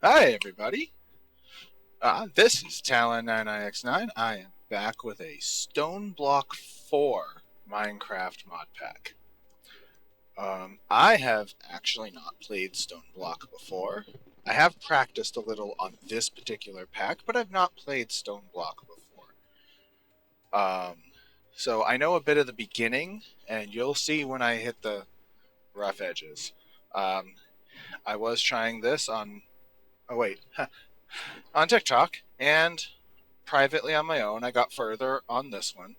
Hi, everybody. This is Talon99X9. I am back with a Stoneblock 4 Minecraft mod pack. I have actually not played Stoneblock before. I have practiced a little on this particular pack, but I've not played Stoneblock before. So I know a bit of the beginning, and you'll see when I hit the rough edges. Um, I was trying this on. Oh, wait. On TikTok, and privately on my own. I got further on this one.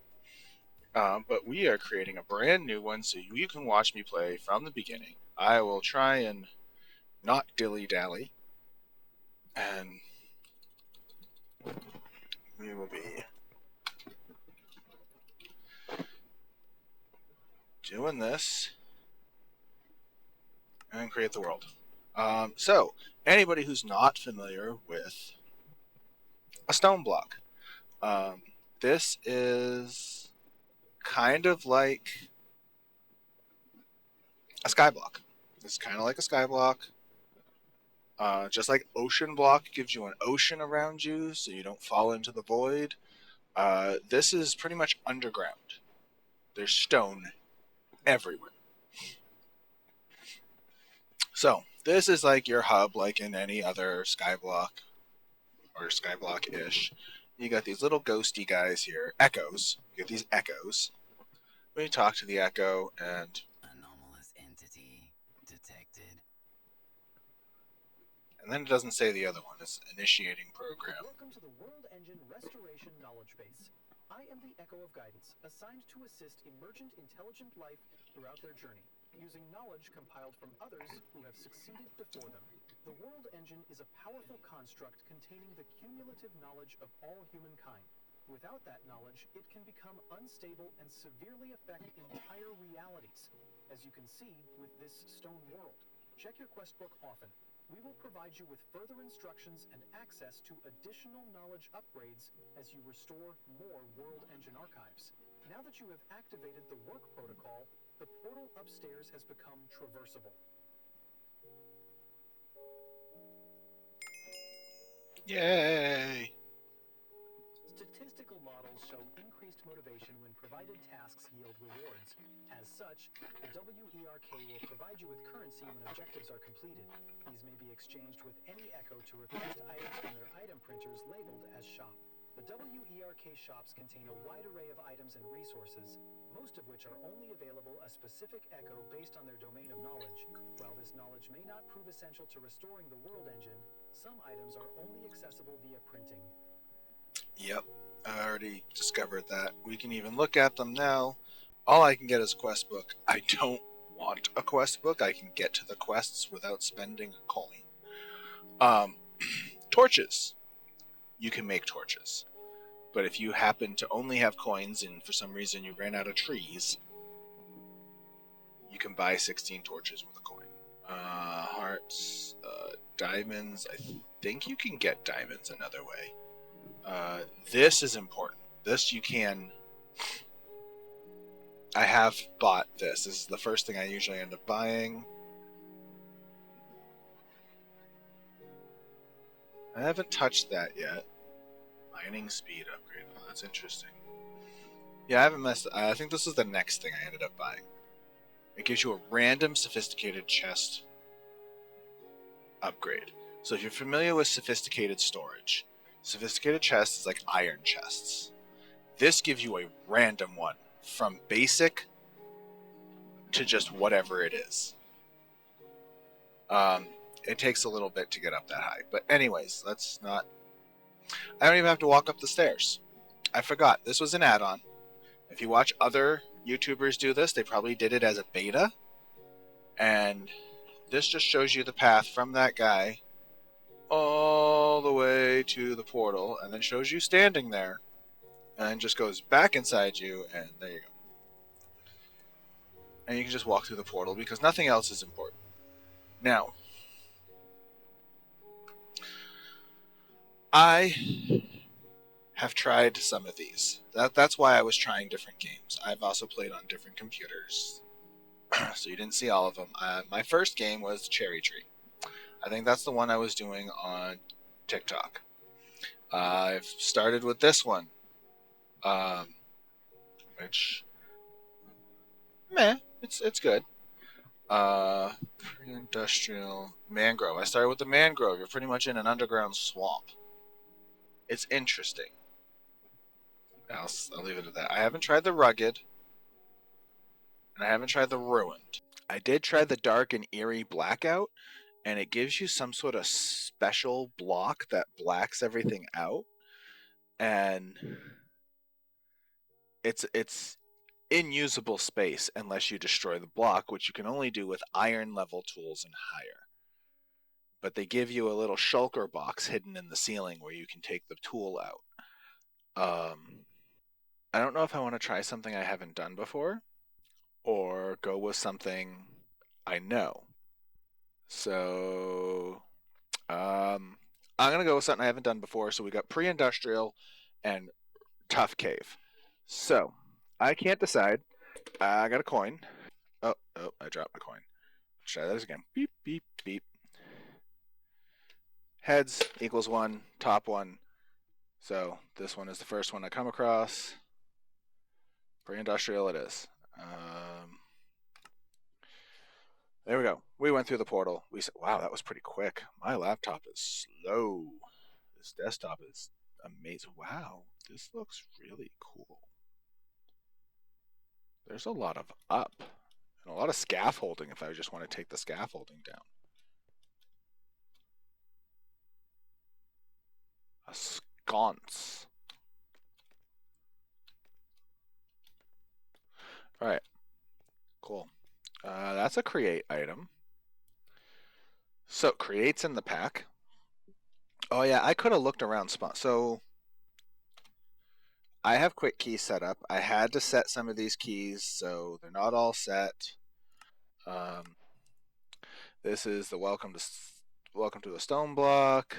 But we are creating a brand new one so you can watch me play from the beginning. I will try and not dilly dally, and we will be doing this and create the world. So, anybody who's not familiar with a stone block, um, this is kind of like a sky block. This is kind of like a sky block. Just like ocean block gives you an ocean around you so you don't fall into the void, this is pretty much underground. There's stone everywhere. So this is like your hub, like in any other skyblock or skyblock-ish. You got these little ghosty guys here, echoes. You get these echoes. When you talk to the echo, and Anomalous entity detected. then it doesn't say the other one. It's initiating program. Welcome to the World Engine Restoration Knowledge Base. I am the Echo of Guidance, assigned to assist emergent intelligent life throughout their journey, using knowledge compiled from others who have succeeded before them. The World Engine is a powerful construct containing the cumulative knowledge of all humankind. Without that knowledge, it can become unstable and severely affect entire realities, as you can see with this stone world. Check your quest book often. We will provide you with further instructions and access to additional knowledge upgrades as you restore more World Engine archives. Now that you have activated the work protocol, the portal upstairs has become traversable. Yay! Statistical models show increased motivation when provided tasks yield rewards. As such, the WERK will provide you with currency when objectives are completed. These may be exchanged with any Echo to request items from their item printers labeled as shop. The WERK shops contain a wide array of items and resources, most of which are only available a specific Echo based on their domain of knowledge. While this knowledge may not prove essential to restoring the World Engine, some items are only accessible via printing. Yep, I already discovered that. We can even look at them now. All I can get is a quest book. I don't want a quest book. I can get to the quests without spending a coin. Um, torches. You can make torches. But if you happen to only have coins and for some reason you ran out of trees, you can buy 16 torches with a coin. Hearts, diamonds. I think you can get diamonds another way. This is important. This you can. I have bought this. This is the first thing I usually end up buying. I haven't touched that yet. Mining speed upgrade. Oh, that's interesting. Yeah, I haven't messed. I think this is the next thing I ended up buying. It gives you a random sophisticated chest upgrade. So if you're familiar with sophisticated storage, sophisticated chests is like iron chests. This gives you a random one from basic to just whatever it is. It takes a little bit to get up that high. But anyways, let's not... I don't even have to walk up the stairs. I forgot. This was an add-on. If you watch other YouTubers do this, they probably did it as a beta. And this just shows you the path from that guy all the way to the portal, and then shows you standing there, and then just goes back inside you, and there you go. And you can just walk through the portal because nothing else is important. Now, I have tried some of these. That's why I was trying different games. I've also played on different computers, so you didn't see all of them. My first game was Cherry Tree. I think that's the one I was doing on TikTok. I've started with this one, which, meh, it's good. Pre-industrial mangrove. I started with the mangrove. You're pretty much in an underground swamp. It's interesting. I'll leave it at that. I haven't tried the rugged, and I haven't tried the ruined. I did try the dark and eerie blackout, and it gives you some sort of special block that blacks everything out, and it's inusable space unless you destroy the block, which you can only do with iron level tools and higher. But they give you a little shulker box hidden in the ceiling where you can take the tool out. I don't know if I want to try something I haven't done before or go with something I know. So I'm gonna go with something I haven't done before. So we got pre-industrial and tough cave. So I can't decide. I got a coin. Oh, I dropped my coin. Let's try that again. Beep, beep, beep. Heads equals 1, top 1. So this one is the first one I come across. Pre-industrial it is. There we go. We went through the portal. We said, wow, that was pretty quick. My laptop is slow. This desktop is amazing. Wow, this looks really cool. There's a lot of up and a lot of scaffolding if I just want to take the scaffolding down. A sconce. All right, cool. That's a create item. So creates in the pack. Oh yeah, I could have looked around spot. So I have quick keys set up. I had to set some of these keys, so they're not all set. This is the welcome to the Stoneblock.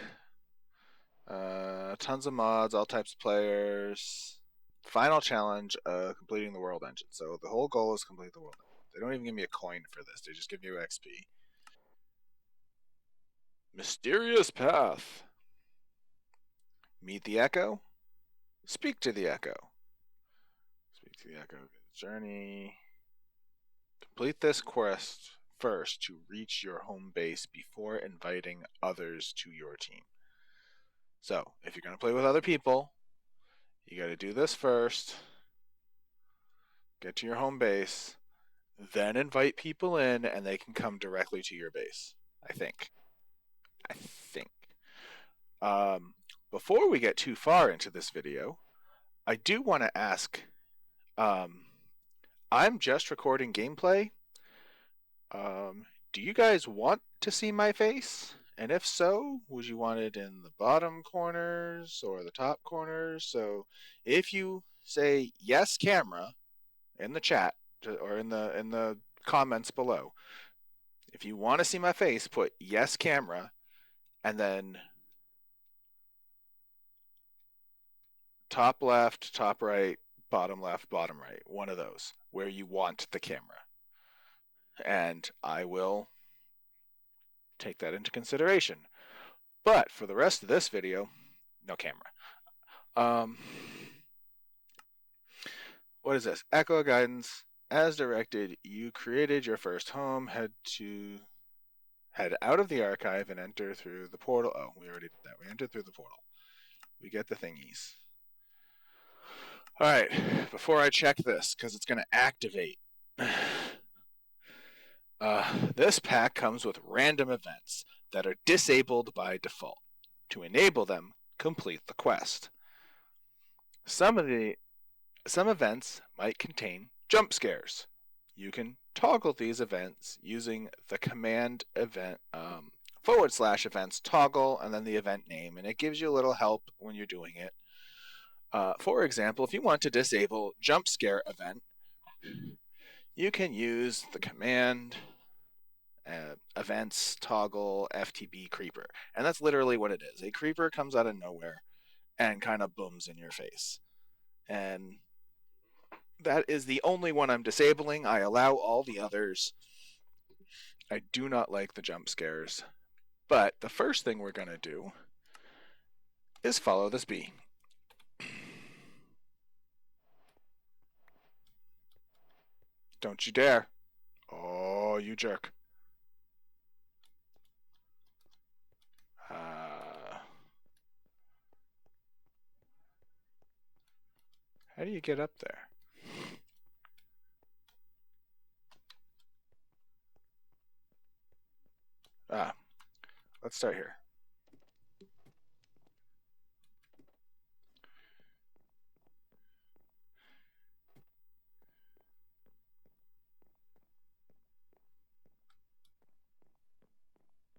Tons of mods, all types of players. Final challenge, completing the world engine. So the whole goal is complete the world engine. They don't even give me a coin for this. They just give you XP. Mysterious path. Meet the echo. Speak to the echo. Speak to the echo. Journey. Complete this quest first to reach your home base before inviting others to your team. So, if you're going to play with other people, you got to do this first. Get to your home base, then invite people in, and they can come directly to your base. I think. Before we get too far into this video, I do want to ask. I'm just recording gameplay. Do you guys want to see my face? And if so, would you want it in the bottom corners or the top corners? So if you say yes camera in the chat or in the comments below, if you want to see my face, put yes camera and then top left, top right, bottom left, bottom right, one of those where you want the camera. And I will take that into consideration. But for the rest of this video, no camera. What is this? Echo guidance. As directed, you created your first home. Head out of the archive and enter through the portal. Oh, we already did that. We entered through the portal. We get the thingies. All right, before I check this, because it's going to activate. This pack comes with random events that are disabled by default. To enable them, complete the quest. Some events might contain jump scares. You can toggle these events using the command event / events toggle and then the event name, and it gives you a little help when you're doing it. For example, if you want to disable jump scare event, you can use the command events toggle FTB creeper, and that's literally what it is. A creeper comes out of nowhere and kind of booms in your face, and that is the only one I'm disabling. I allow all the others. I do not like the jump scares, But the first thing we're going to do is follow this bee. Don't you dare. Oh, you jerk. How do you get up there? Let's start here.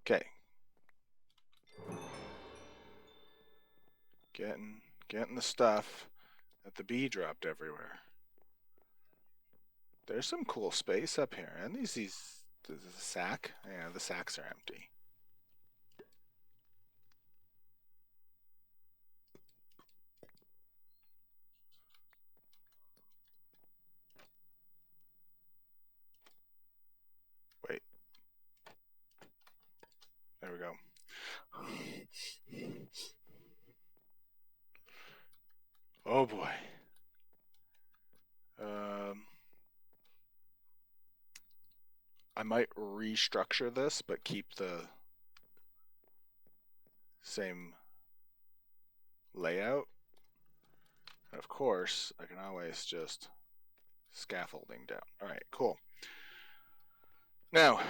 Okay. Getting the stuff that the bee dropped everywhere. There's some cool space up here. And there's a sack. Yeah, the sacks are empty. Wait. There we go. Oh boy. I might restructure this, but keep the same layout. And of course, I can always just scaffolding down. All right, cool. Now,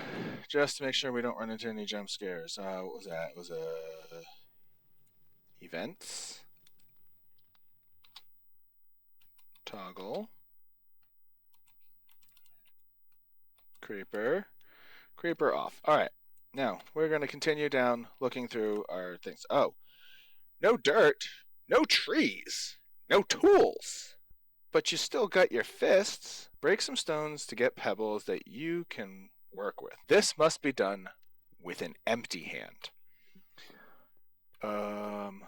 just to make sure we don't run into any jump scares, what was that? It was events, toggle, creeper off. All right, now we're going to continue down looking through our things. Oh, no dirt, no trees, no tools, but you still got your fists. Break some stones to get pebbles that you can work with. This must be done with an empty hand. I'm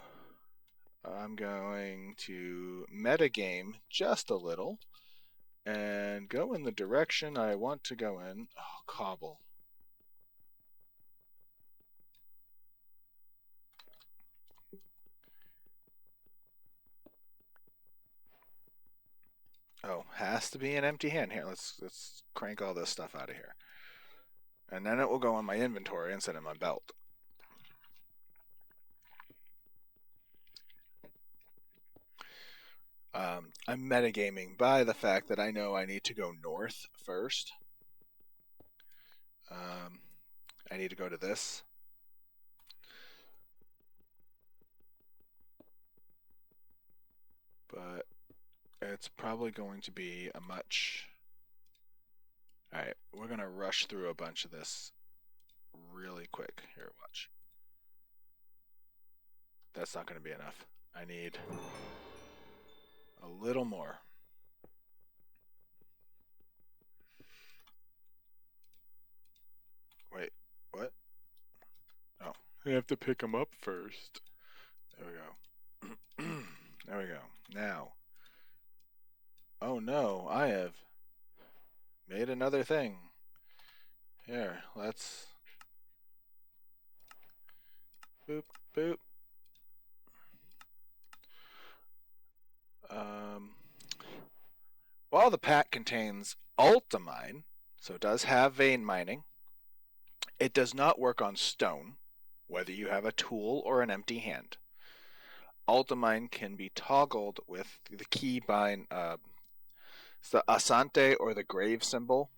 going to metagame just a little and go in the direction I want to go in. Oh, cobble. Oh, has to be an empty hand. Here, let's crank all this stuff out of here. And then it will go in my inventory instead of my belt. I'm metagaming by the fact that I know I need to go north first. I need to go to this. But it's probably going to be a much... Alright, we're going to rush through a bunch of this really quick. Here, watch. That's not going to be enough. I need a little more. Wait, what? Oh, I have to pick them up first. There we go. There we go. Now. Oh no, I have made another thing. Here, let's... Boop, boop. While the pack contains ultimine, so it does have vein mining, it does not work on stone, whether you have a tool or an empty hand. Ultimine can be toggled with the keybind, it's the Asante or the grave symbol.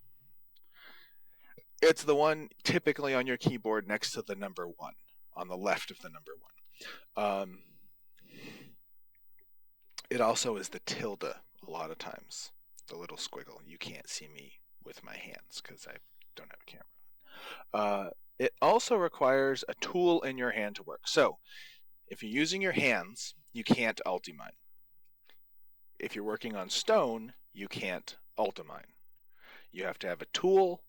It's the one typically on your keyboard next to the number 1, on the left of the number 1. It also is the tilde a lot of times, the little squiggle. You can't see me with my hands because I don't have a camera. It also requires a tool in your hand to work. So if you're using your hands, you can't ultimine. If you're working on stone, you can't ultimine. You have to have a tool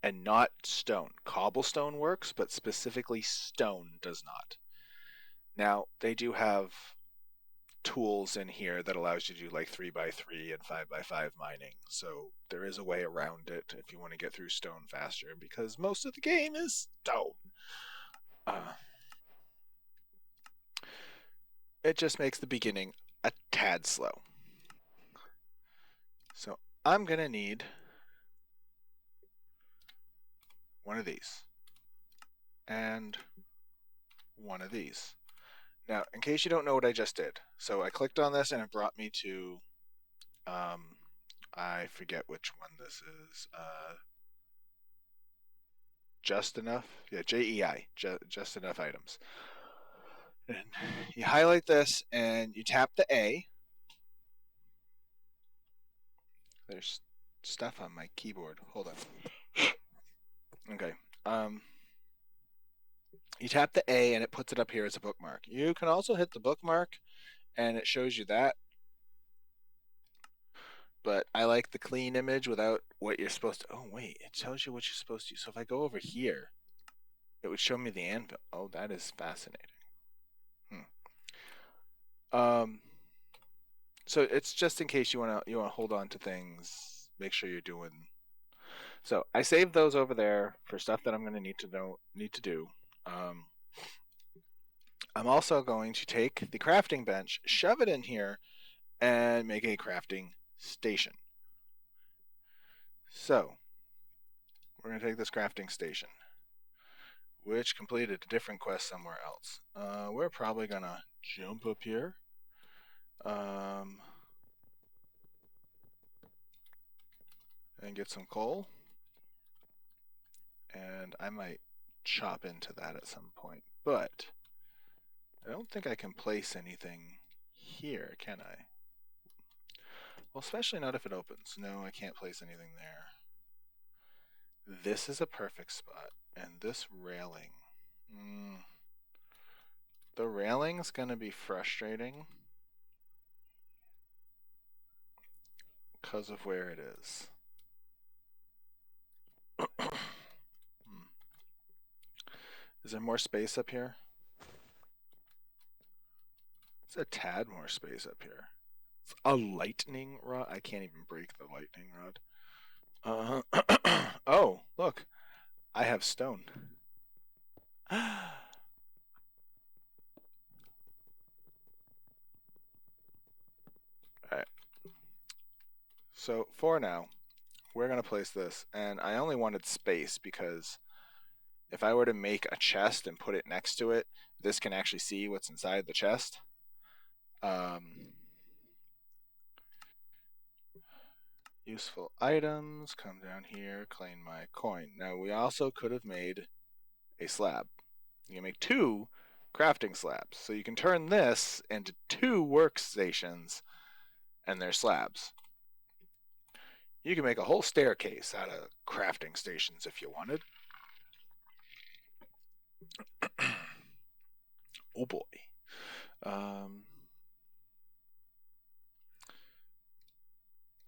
and not stone. Cobblestone works, but specifically stone does not. Now, they do have tools in here that allows you to do like 3x3 and 5x5 mining. So there is a way around it if you want to get through stone faster, because most of the game is stone. it just makes the beginning a tad slow. So I'm going to need one of these and one of these. Now, in case you don't know what I just did, so I clicked on this and it brought me to, I forget which one this is. Just enough? Yeah, JEI, just enough items. And you highlight this and you tap the A. There's stuff on my keyboard. Hold on. Okay. You tap the A and it puts it up here as a bookmark. You can also hit the bookmark and it shows you that. But I like the clean image without what you're supposed to. Oh, wait. It tells you what you're supposed to. So if I go over here, it would show me the anvil. Oh, that is fascinating. So it's just in case you want to hold on to things. Make sure you're doing. So I saved those over there for stuff that I'm going to need to do. I'm also going to take the crafting bench, shove it in here, and make a crafting station. So we're going to take this crafting station, which completed a different quest somewhere else. We're probably going to jump up here. And get some coal. And I might chop into that at some point. But I don't think I can place anything here, can I? Well, especially not if it opens. No, I can't place anything there. This is a perfect spot. And this railing. The railing's going to be frustrating because of where it is. Is there more space up here? It's a tad more space up here. It's a lightning rod. I can't even break the lightning rod. Oh, look. I have stone. Alright. So for now, we're going to place this. And I only wanted space because if I were to make a chest and put it next to it, this can actually see what's inside the chest. Useful items, come down here, claim my coin. Now we also could have made a slab. You can make 2 crafting slabs. So you can turn this into 2 workstations and they're slabs. You can make a whole staircase out of crafting stations if you wanted. Oh boy.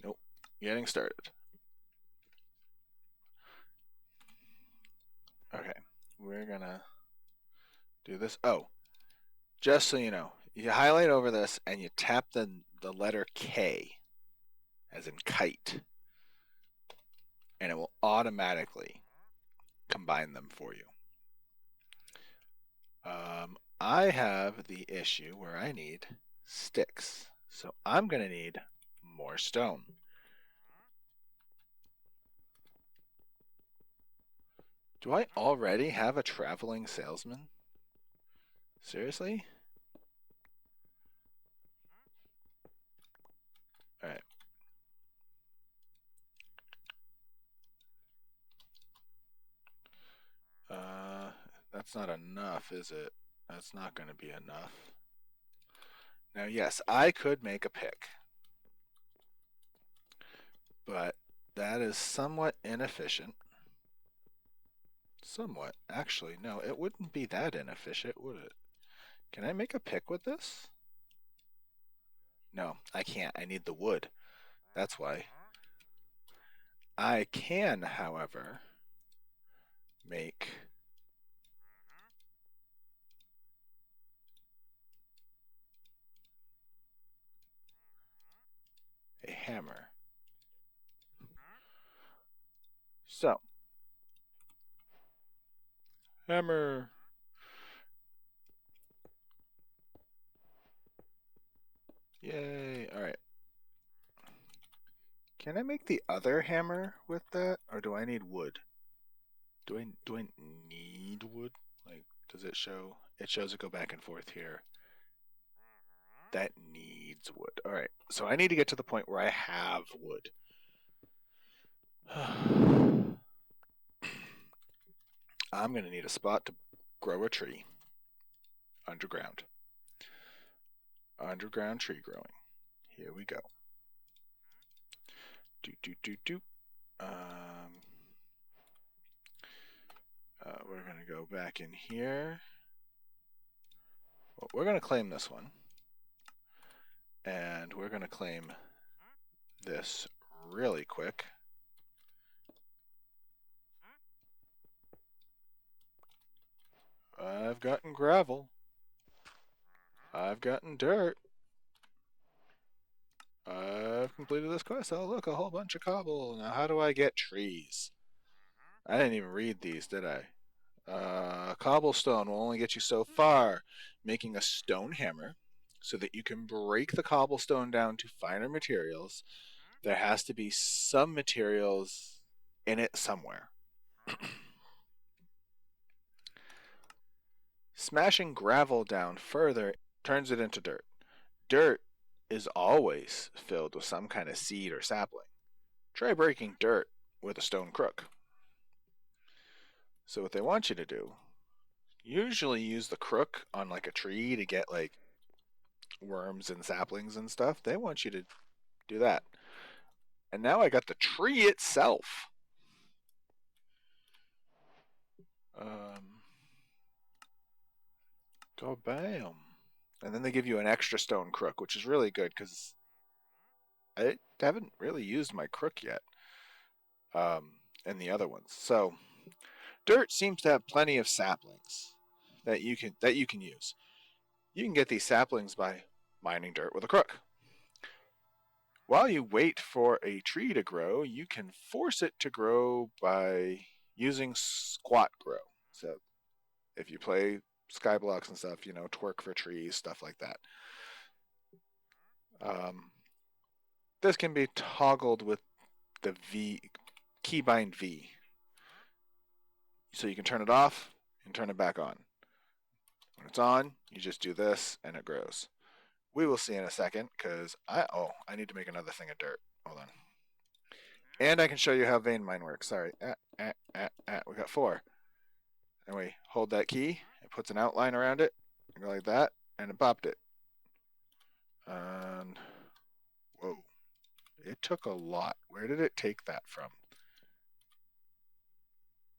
Nope. Getting started. Okay. We're gonna do this. Oh, just so you know, you highlight over this and you tap the letter K, as in kite, and it will automatically combine them for you. I have the issue where I need sticks, so I'm going to need more stone. Do I already have a traveling salesman? Seriously? Alright. That's not enough, is it? That's not going to be enough. Now, yes, I could make a pick, but that is somewhat inefficient. Somewhat. Actually, no, it wouldn't be that inefficient, would it? Can I make a pick with this? No, I can't. I need the wood. That's why. I can, however, make a hammer. So, hammer. Yay. Alright. Can I make the other hammer with that? Or do I need wood? Do I need wood? Like, does it show? It shows it go back and forth here. That needs wood. Alright. So I need to get to the point where I have wood. I'm going to need a spot to grow a tree. Underground. Underground tree growing. Here we go. Do. We're going to go back in here. Well, we're going to claim this one. And we're going to claim this really quick. I've gotten gravel. I've gotten dirt. I've completed this quest. Oh, look, a whole bunch of cobble. Now, how do I get trees? I didn't even read these, did I? Cobblestone will only get you so far. Making a stone hammer so that you can break the cobblestone down to finer materials. There has to be some materials in it somewhere. Smashing gravel down further turns it into dirt. Dirt is always filled with some kind of seed or sapling. Try breaking dirt with a stone crook. So what they want you to do, usually use the crook on like a tree to get like worms and saplings and stuff. They want you to do that. And now I got the tree itself. Go bam. And then they give you an extra stone crook, which is really good because I haven't really used my crook yet. And the other ones. So dirt seems to have plenty of saplings that you can use. You can get these saplings by mining dirt with a crook. While you wait for a tree to grow, you can force it to grow by using squat grow. So if you play Skyblocks and stuff, twerk for trees, stuff like that. This can be toggled with the keybind V. So you can turn it off and turn it back on. When it's on, you just do this and it grows. We will see in a second because I need to make another thing of dirt. Hold on. And I can show you how vein mine works. Sorry. We got 4. And we hold that key. It puts an outline around it. And go like that. And it popped it. And whoa. It took a lot. Where did it take that from?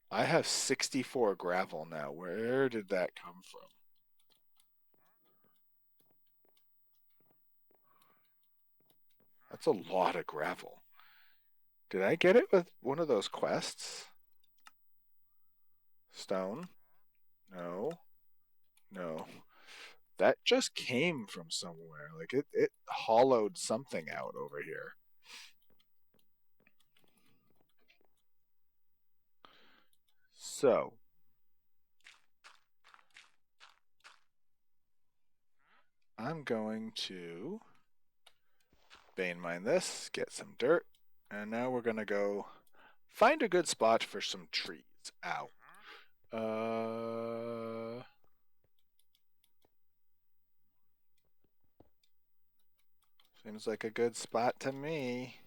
I have 64 gravel now. Where did that come from? That's a lot of gravel. Did I get it with one of those quests? Stone? No. That just came from somewhere. Like it hollowed something out over here. So I'm going to vein mine this, get some dirt, and now we're gonna go find a good spot for some trees. Ow. Seems like a good spot to me.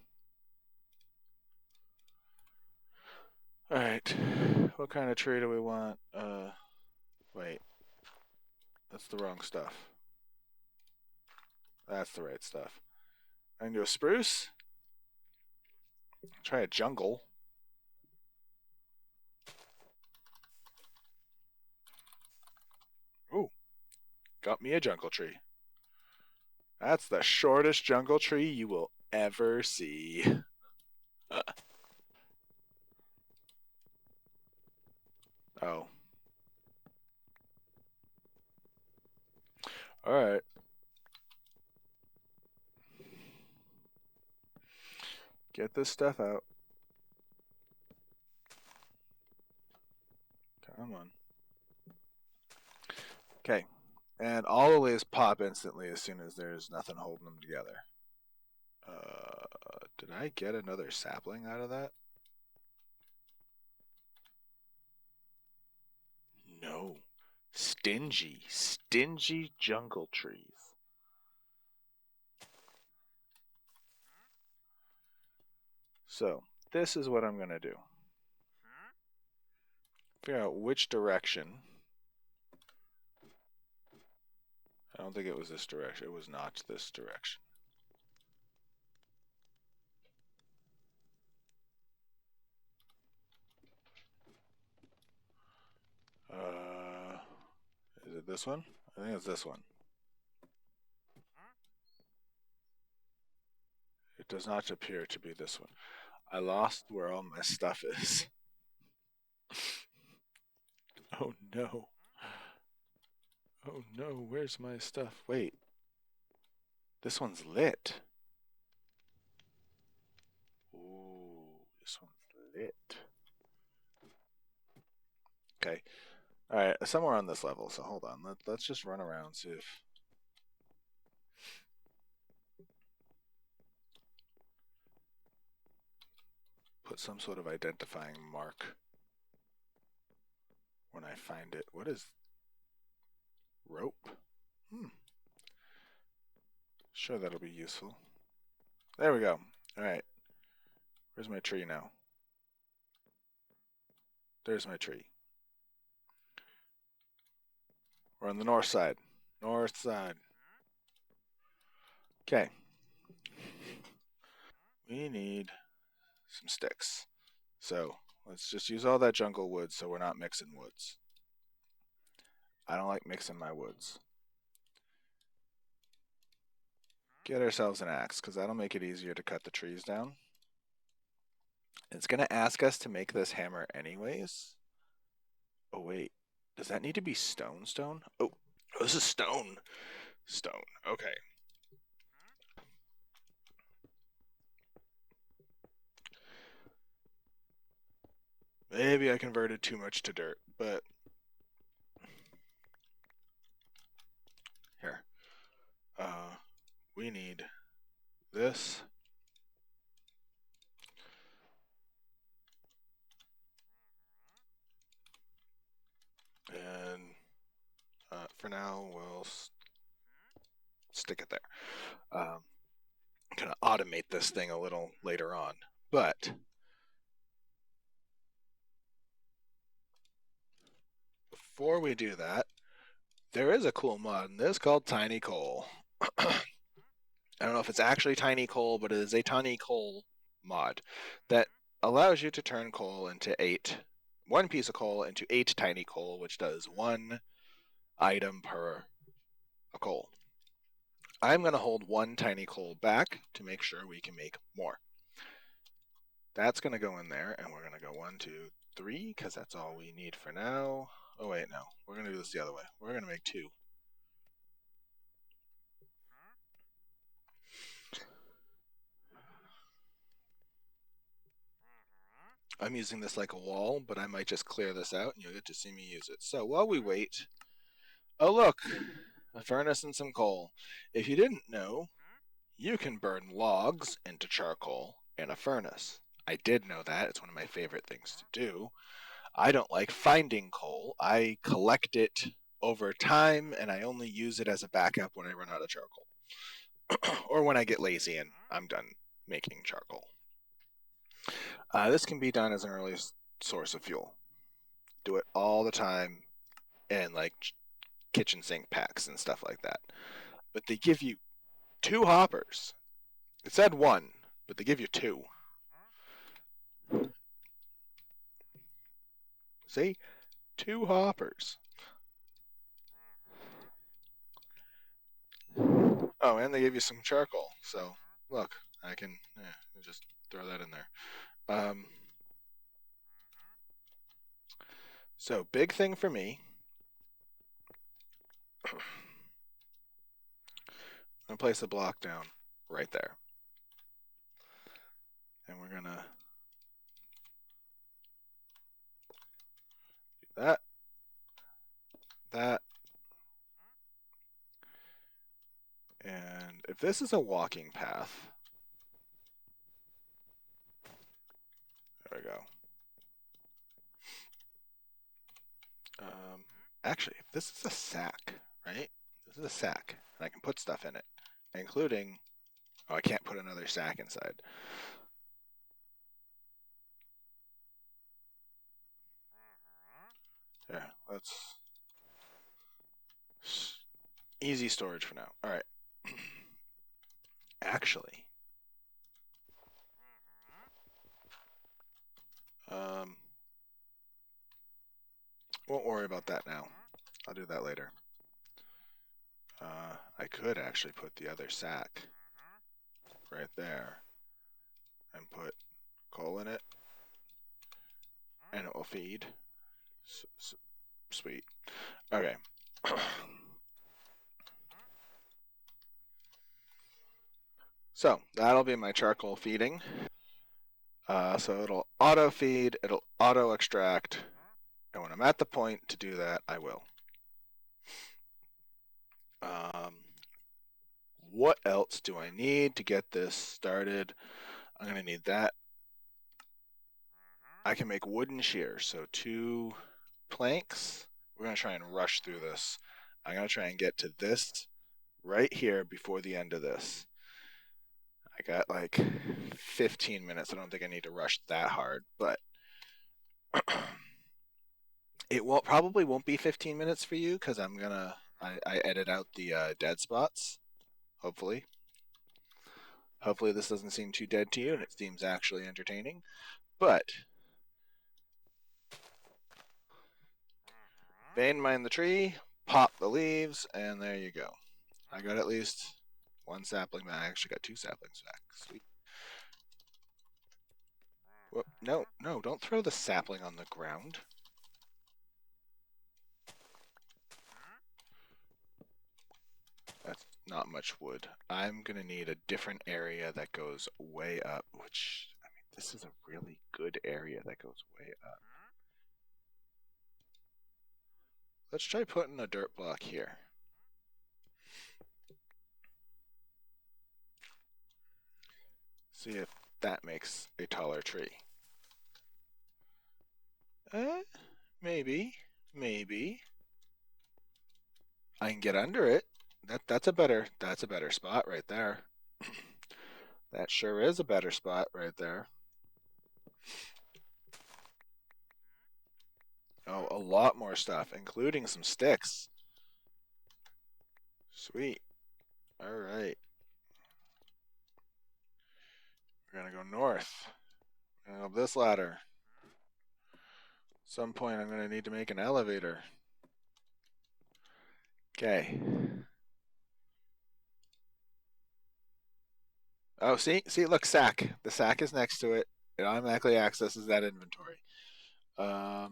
Alright. What kind of tree do we want? Wait. That's the wrong stuff. That's the right stuff. I can do a spruce. Try a jungle. Ooh. Got me a jungle tree. That's the shortest jungle tree you will ever see. Oh. Alright. Get this stuff out. Come on. Okay. And all the leaves pop instantly as soon as there's nothing holding them together. Did I get another sapling out of that? No. Stingy jungle trees. So, this is what I'm going to do. Figure out which direction. I don't think it was this direction. It was not this direction. Is it this one? I think it's this one. It does not appear to be this one. I lost where all my stuff is. Oh no. Oh no, where's my stuff? Wait. This one's lit. Ooh, this one's lit. Okay. Alright, somewhere on this level, so hold on. Let's just run around, see if... Put some sort of identifying mark when I find it. What is... rope? Sure, that'll be useful. There we go. Alright. Where's my tree now? There's my tree. We're on the north side. North side. Okay. We need some sticks. So, let's just use all that jungle wood so we're not mixing woods. I don't like mixing my woods. Get ourselves an axe, because that'll make it easier to cut the trees down. It's going to ask us to make this hammer anyways. Oh, wait. Does that need to be stone? Oh, this is stone. Stone. Okay. Maybe I converted too much to dirt, but... Here. We need this. And for now, we'll stick it there. I'm going to automate this thing a little later on. But before we do that, there is a cool mod in this called Tiny Coal. I don't know if it's actually Tiny Coal, but it is a Tiny Coal mod that allows you to turn coal into one piece of coal into 8 tiny coal, which does 1 item per a coal. I'm going to hold 1 tiny coal back to make sure we can make more. That's going to go in there, and we're going to go 1, 2, 3, because that's all we need for now. Oh, wait, no. We're going to do this the other way. We're going to make 2. I'm using this like a wall, but I might just clear this out, and you'll get to see me use it. So while we wait... Oh, look! A furnace and some coal. If you didn't know, you can burn logs into charcoal in a furnace. I did know that. It's one of my favorite things to do. I don't like finding coal. I collect it over time, and I only use it as a backup when I run out of charcoal. Or when I get lazy and I'm done making charcoal. This can be done as an early source of fuel. Do it all the time in like kitchen sink packs and stuff like that. But they give you 2 hoppers. It said 1, but they give you 2. See? 2 hoppers. Oh, and they give you some charcoal. So, look, I can just throw that in there. So, big thing for me. I'm going to place a block down right there. And we're going to do that, And if this is a walking path, there we go. Actually, if this is a sack, right? This is a sack, and I can put stuff in it, including, oh, I can't put another sack inside. There, let's easy storage for now. All right. Actually, won't worry about that now. I'll do that later. I could actually put the other sack right there and put coal in it, and it will feed. Sweet. Okay. So that'll be my charcoal feeding. So it'll auto feed, it'll auto extract, and when I'm at the point to do that, I will. What else do I need to get this started? I'm going to need that. I can make wooden shears, so 2 planks. We're going to try and rush through this. I'm going to try and get to this right here before the end of this. I got like 15 minutes. I don't think I need to rush that hard, but it probably won't be 15 minutes for you because I edit out the dead spots. Hopefully this doesn't seem too dead to you and it seems actually entertaining. But vein mine the tree, pop the leaves, and there you go. I got at least 1 sapling back. I actually got 2 saplings back. Sweet. Whoop. No, don't throw the sapling on the ground. That's not much wood. I'm going to need a different area that goes way up, which, I mean, this is a really good area that goes way up. Let's try putting a dirt block here. See if that makes a taller tree. Maybe. I can get under it. That's a better spot right there. That sure is a better spot right there. Oh, a lot more stuff, including some sticks. Sweet. All right. We're going to go north. We're going to go up this ladder. At some point, I'm going to need to make an elevator. Okay. Oh, see, look, sack. The sack is next to it. It automatically accesses that inventory. Uh-oh.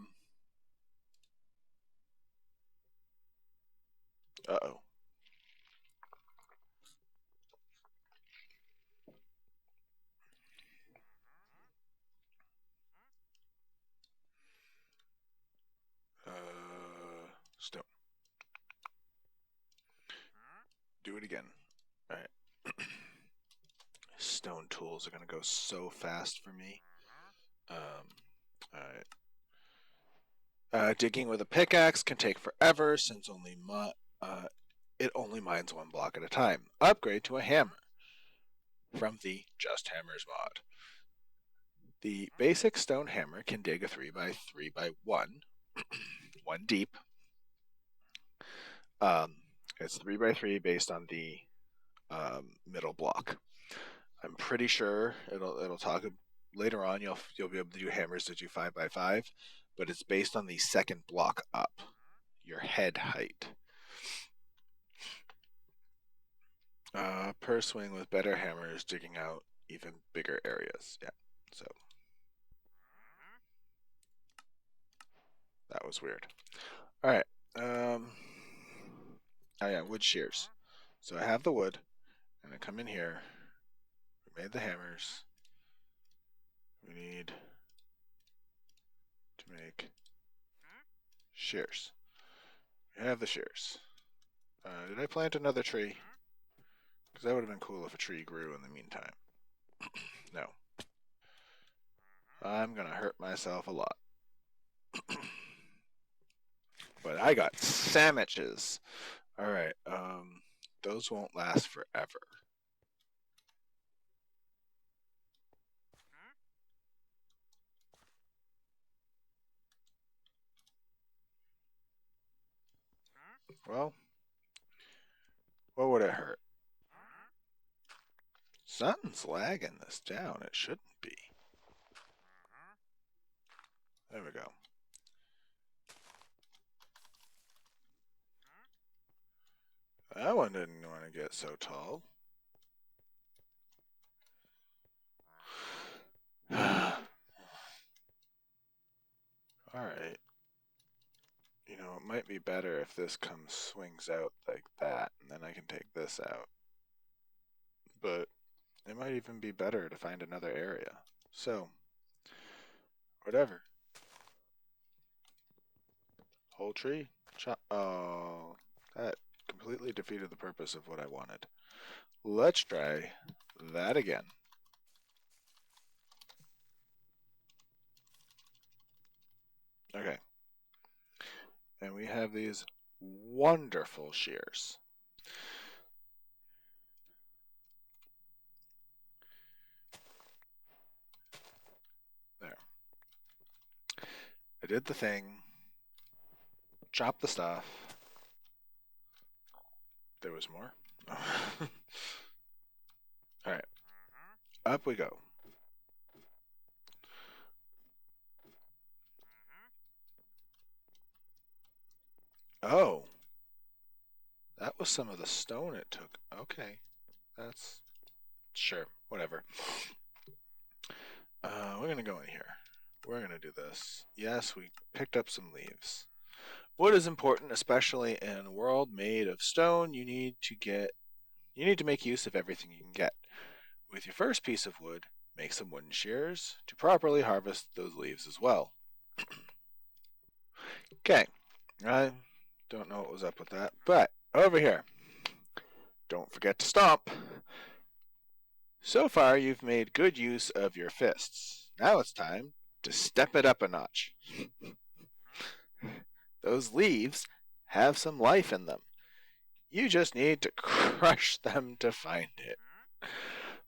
Stone. Do it again. All right. Stone tools are going to go so fast for me. All right. Digging with a pickaxe can take forever since it only mines 1 block at a time. Upgrade to a hammer from the Just Hammers mod. The basic stone hammer can dig a 3x3x1, 1 deep. It's 3x3 based on the middle block. I'm pretty sure it'll talk later on. You'll be able to do hammers that do 5x5, but it's based on the second block up, your head height. Per swing with better hammers, digging out even bigger areas. Yeah, so that was weird. All right. Oh yeah, wood shears. So I have the wood, and I come in here. We made the hammers. We need to make shears. We have the shears. Did I plant another tree? Because that would have been cool if a tree grew in the meantime. No. I'm going to hurt myself a lot. But I got sandwiches. Alright, those won't last forever. Well, what would it hurt? Something's lagging this down. It shouldn't be. There we go. That one didn't want to get so tall. Alright. You know, it might be better if this swings out like that, and then I can take this out. But it might even be better to find another area. So, whatever. Whole tree? Oh, that completely defeated the purpose of what I wanted. Let's try that again. Okay. And we have these wonderful shears. There. I did the thing. Chopped the stuff. There was more. Alright. Up we go. Oh. That was some of the stone it took. Okay. That's... Sure. Whatever. We're going to go in here. We're going to do this. Yes, we picked up some leaves. Wood is important, especially in a world made of stone. You need to make use of everything you can get. With your first piece of wood, make some wooden shears to properly harvest those leaves as well. Okay, I don't know what was up with that, but over here, don't forget to stomp. So far, you've made good use of your fists. Now it's time to step it up a notch. Those leaves have some life in them. You just need to crush them to find it.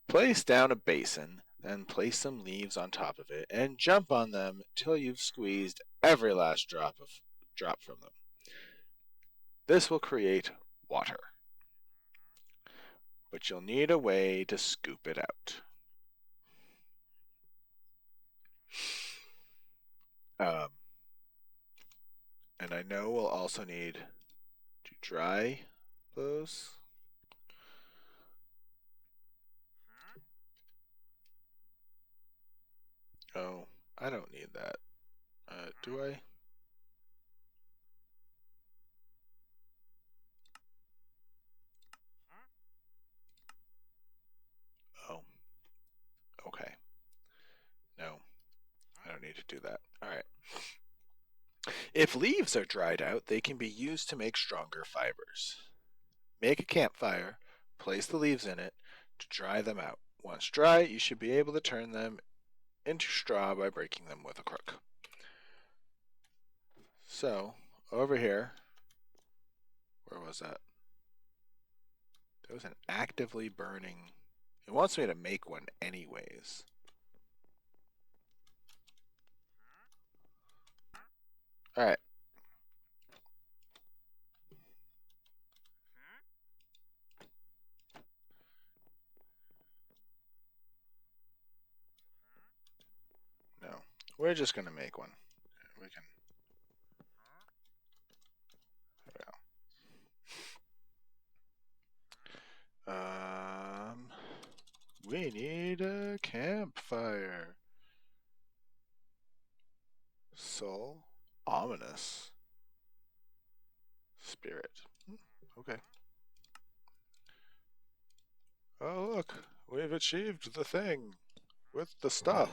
Place down a basin, then place some leaves on top of it, and jump on them till you've squeezed every last drop from them. This will create water. But you'll need a way to scoop it out. And I know we'll also need to dry those. Oh, I don't need that. Do I? Oh. Okay. No, I don't need to do that. Alright. If leaves are dried out, they can be used to make stronger fibers. Make a campfire, place the leaves in it to dry them out. Once dry, you should be able to turn them into straw by breaking them with a crook. So, over here, where was that? There was an actively burning. It wants me to make one anyways. Alright. No. We're just going to make one. We can. There we go. We need a campfire. Soul. Ominous. Spirit. Okay. Oh, look. We've achieved the thing with the stuff.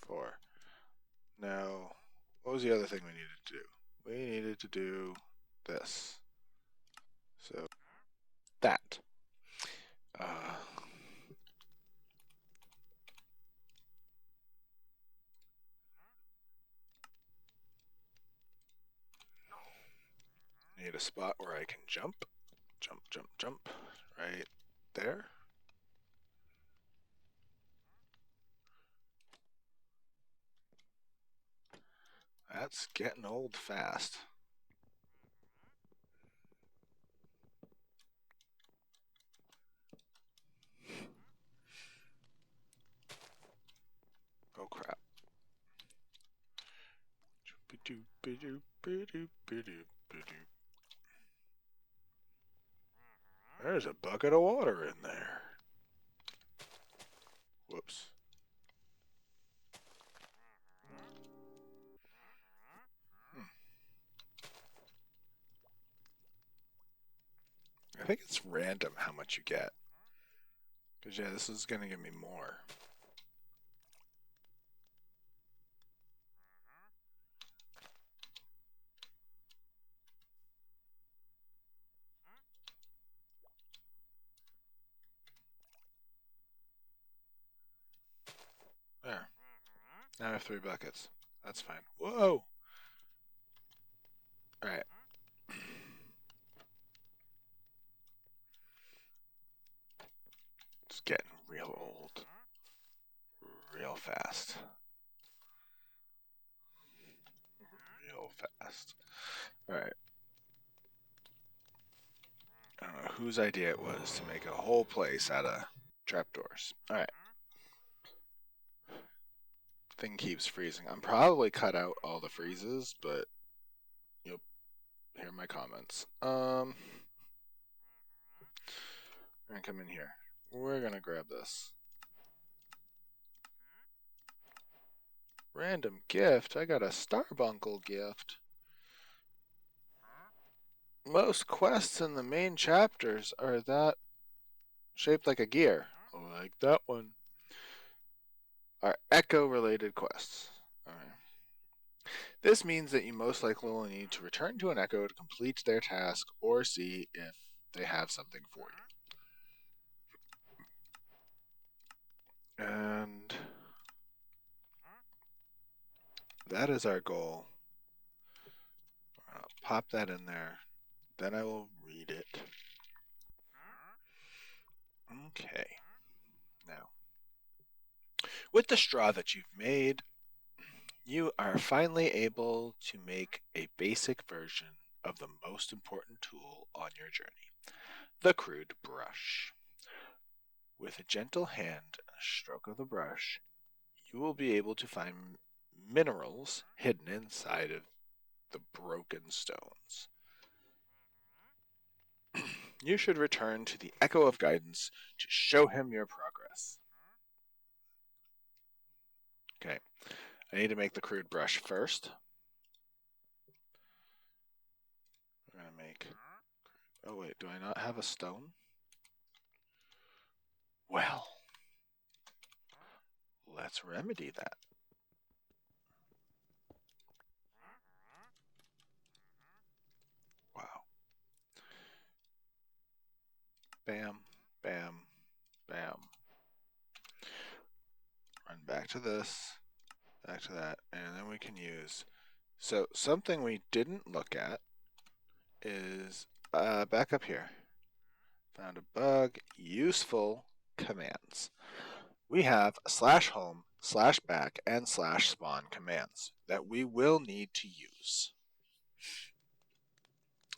4. Now, what was the other thing we needed to do? We needed to do this. So that. Need a spot where I can jump. Jump, jump, jump. Right there. That's getting old fast. Oh crap. There's a bucket of water in there. Whoops. I think it's random how much you get. Because, yeah, this is going to give me more. There. Now I have 3 buckets. That's fine. Whoa! Alright. It's getting real old. Real fast. Real fast. Alright. I don't know whose idea it was to make a whole place out of trapdoors. Alright. Thing keeps freezing. I'm probably cut out all the freezes, but you'll hear my comments. We're gonna come in here. We're gonna grab this. Random gift? I got a Starbuncle gift. Most quests in the main chapters are that shaped like a gear. Like that one. Are echo-related quests. Alright. This means that you most likely will need to return to an echo to complete their task or see if they have something for you. And that is our goal. I'll pop that in there. Then I will read it. Okay. Now, with the straw that you've made, you are finally able to make a basic version of the most important tool on your journey, the Crude Brush. With a gentle hand and a stroke of the brush, you will be able to find minerals hidden inside of the broken stones. You should return to the Echo of Guidance to show him your progress. Okay, I need to make the Crude Brush first. We're going to make... Oh wait, do I not have a stone? Well, let's remedy that. Wow. Bam, bam, bam. Run back to this, back to that, and then we can use... So something we didn't look at is back up here. Found a bug, useful commands. We have /home, /back, and /spawn commands that we will need to use.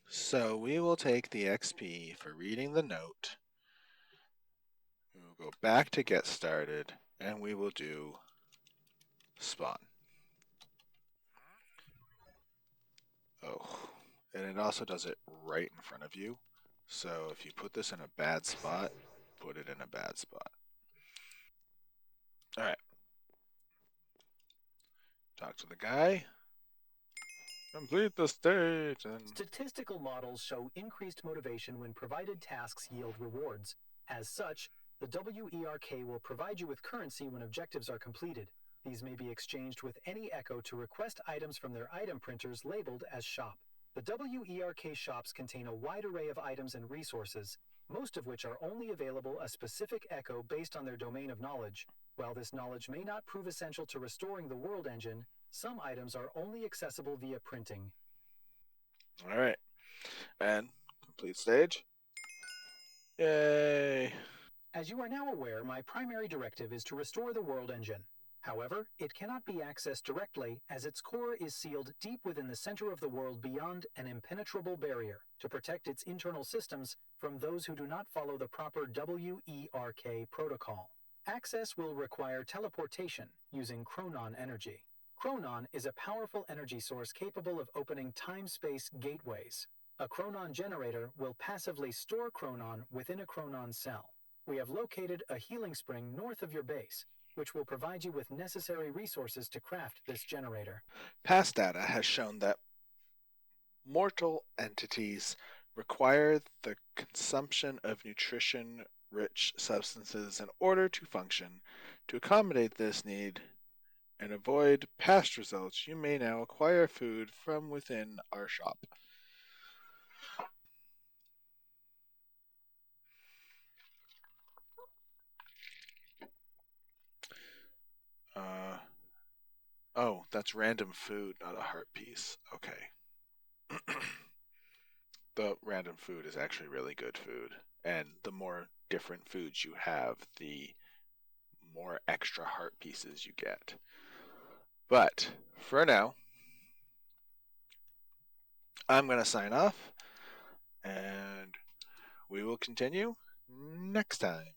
So we will take the XP for reading the note. We will go back to get started, and we will do spawn. Oh, and it also does it right in front of you. So if you put this in a bad spot, put it in a bad spot. Alright. Talk to the guy. Complete the stage. And Statistical models show increased motivation when provided tasks yield rewards. As such, the WERK will provide you with currency when objectives are completed. These may be exchanged with any echo to request items from their item printers labeled as shop. The WERK shops contain a wide array of items and resources, most of which are only available a specific echo based on their domain of knowledge. While this knowledge may not prove essential to restoring the world engine, some items are only accessible via printing. All right. And complete stage. Yay. As you are now aware, my primary directive is to restore the world engine. However, it cannot be accessed directly as its core is sealed deep within the center of the world beyond an impenetrable barrier to protect its internal systems from those who do not follow the proper WERK protocol. Access will require teleportation using chronon energy. Chronon is a powerful energy source capable of opening time-space gateways. A chronon generator will passively store chronon within a chronon cell. We have located a healing spring north of your base, which will provide you with necessary resources to craft this generator. Past data has shown that mortal entities require the consumption of nutrition-rich substances in order to function. To accommodate this need and avoid past results, you may now acquire food from within our shop. Oh, that's random food, not a heart piece. Okay. The random food is actually really good food. And the more different foods you have, the more extra heart pieces you get. But for now, I'm going to sign off, and we will continue next time.